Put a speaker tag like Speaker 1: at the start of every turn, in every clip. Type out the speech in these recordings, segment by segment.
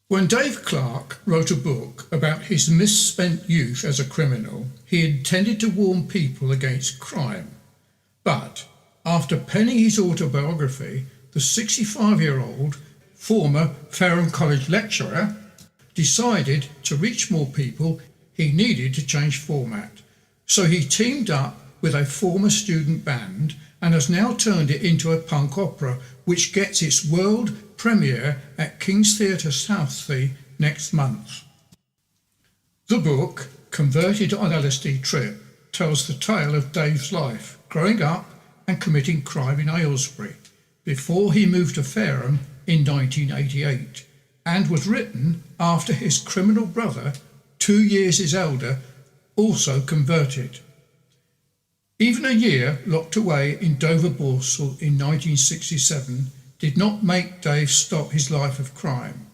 Speaker 1: When Dave Clark wrote a book about his misspent youth as a criminal, he intended to warn people against crime. But after penning his autobiography, the 65-year-old former Fareham College lecturer decided to reach more people he needed to change format. So he teamed up with a former student band and has now turned it into a punk opera, which gets its world premiere at King's Theatre Southsea next month. The book, Converted on LSD Trip, tells the tale of Dave's life, growing up and committing crime in Aylesbury, before he moved to Fareham in 1988, and was written after his criminal brother, 2 years his elder, also converted. Even a year locked away in Dover Borstal in 1967 did not make Dave stop his life of crime,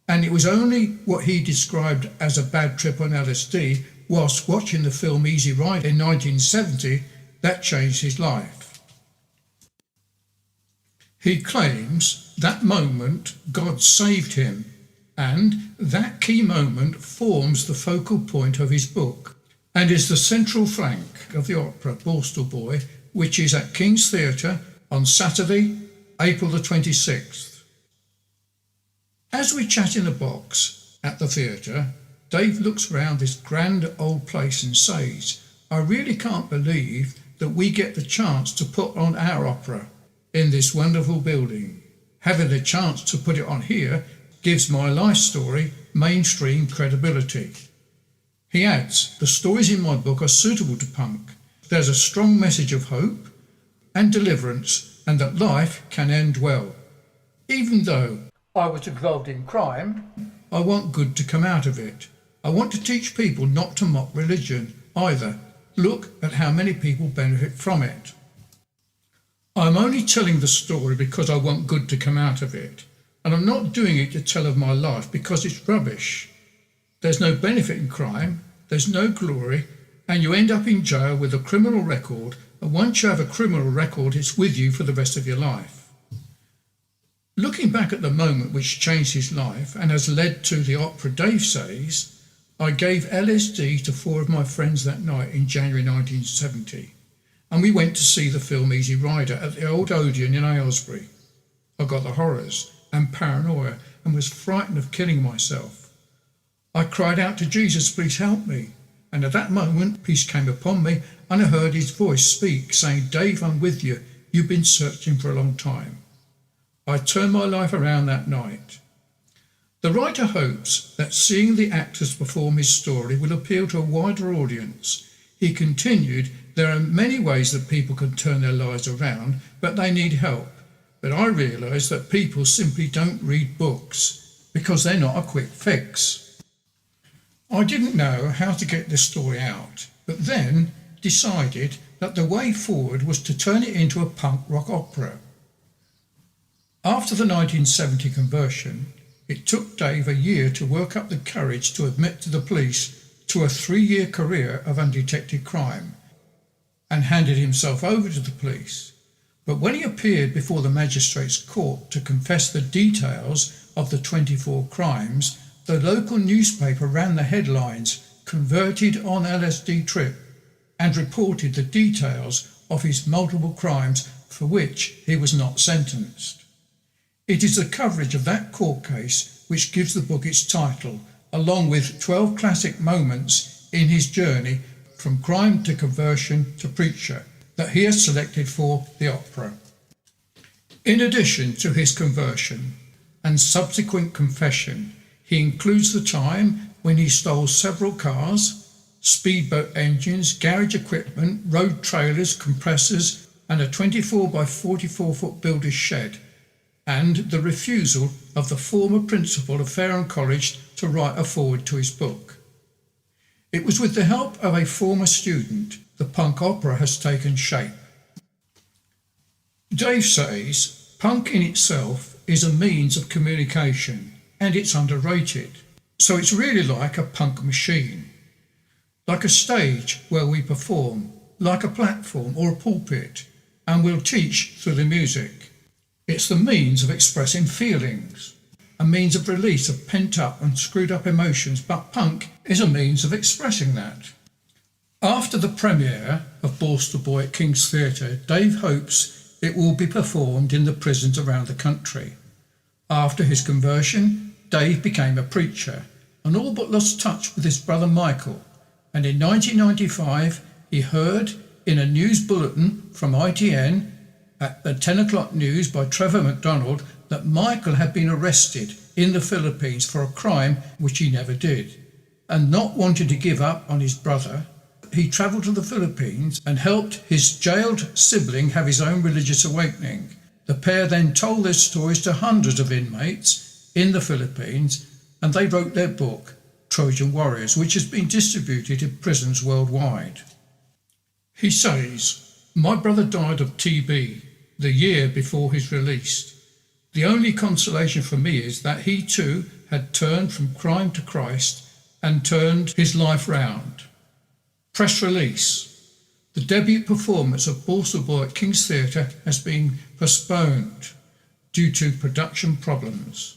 Speaker 1: and it was only what he described as a bad trip on LSD whilst watching the film Easy Rider in 1970 that changed his life. He claims that moment God saved him, and that key moment forms the focal point of his book and is the central flank of the opera Borstal Boy, which is at King's Theatre on Saturday, April the 26th. As we chat in a box at the theatre, Dave looks around this grand old place and says, "I really can't believe that we get the chance to put on our opera in this wonderful building. Having the chance to put it on here gives my life story mainstream credibility." He adds, "The stories in my book are suitable to punk. There's a strong message of hope and deliverance, and that life can end well. Even though I was involved in crime, I want good to come out of it. I want to teach people not to mock religion either. Look at how many people benefit from it. I'm only telling the story because I want good to come out of it, and I'm not doing it to tell of my life because it's rubbish. There's no benefit in crime, there's no glory, and you end up in jail with a criminal record, and once you have a criminal record, it's with you for the rest of your life." Looking back at the moment which changed his life and has led to the opera, Dave says, "I gave LSD to 4 of my friends that night in January 1970, and we went to see the film Easy Rider at the Old Odeon in Aylesbury. I got the horrors and paranoia and was frightened of killing myself. I cried out to Jesus, 'Please help me.' And at that moment, peace came upon me, and I heard his voice speak, saying, 'Dave, I'm with you. You've been searching for a long time.' I turned my life around that night." The writer hopes that seeing the actors perform his story will appeal to a wider audience. He continued, "There are many ways that people can turn their lives around, but they need help. But I realise that people simply don't read books because they're not a quick fix. I didn't know how to get this story out, but then decided that the way forward was to turn it into a punk rock opera." After the 1970 conversion, it took Dave a year to work up the courage to admit to the police to a 3-year career of undetected crime, and handed himself over to the police. But when he appeared before the magistrate's court to confess the details of the 24 crimes, the local newspaper ran the headlines, "Converted on LSD Trip," and reported the details of his multiple crimes for which he was not sentenced. It is the coverage of that court case which gives the book its title, along with 12 classic moments in his journey from crime to conversion to preacher, that he has selected for the opera. In addition to his conversion and subsequent confession, he includes the time when he stole several cars, speedboat engines, garage equipment, road trailers, compressors, and a 24 by 44 foot builder's shed, and the refusal of the former principal of Fareham College to write a foreword to his book. It was with the help of a former student the punk opera has taken shape. Dave says, "Punk in itself is a means of communication, and it's underrated. So it's really like a punk machine, like a stage where we perform, like a platform or a pulpit, and we'll teach through the music. It's the means of expressing feelings, a means of release of pent-up and screwed-up emotions, but punk is a means of expressing that. After the premiere of Borstal Boy at King's Theatre, Dave hopes it will be performed in the prisons around the country. After his conversion, Dave became a preacher and all but lost touch with his brother Michael, and in 1995 he heard in a news bulletin from ITN at the 10 o'clock news by Trevor McDonald that Michael had been arrested in the Philippines for a crime which he never did. And not wanting to give up on his brother, he travelled to the Philippines and helped his jailed sibling have his own religious awakening. The pair then told their stories to hundreds of inmates in the Philippines, and they wrote their book, Trojan Warriors, which has been distributed in prisons worldwide. He says, "My brother died of TB the year before his release. The only consolation for me is that he too had turned from crime to Christ and turned his life round." Press release. The debut performance of Borstal Boy at King's Theatre has been postponed due to production problems.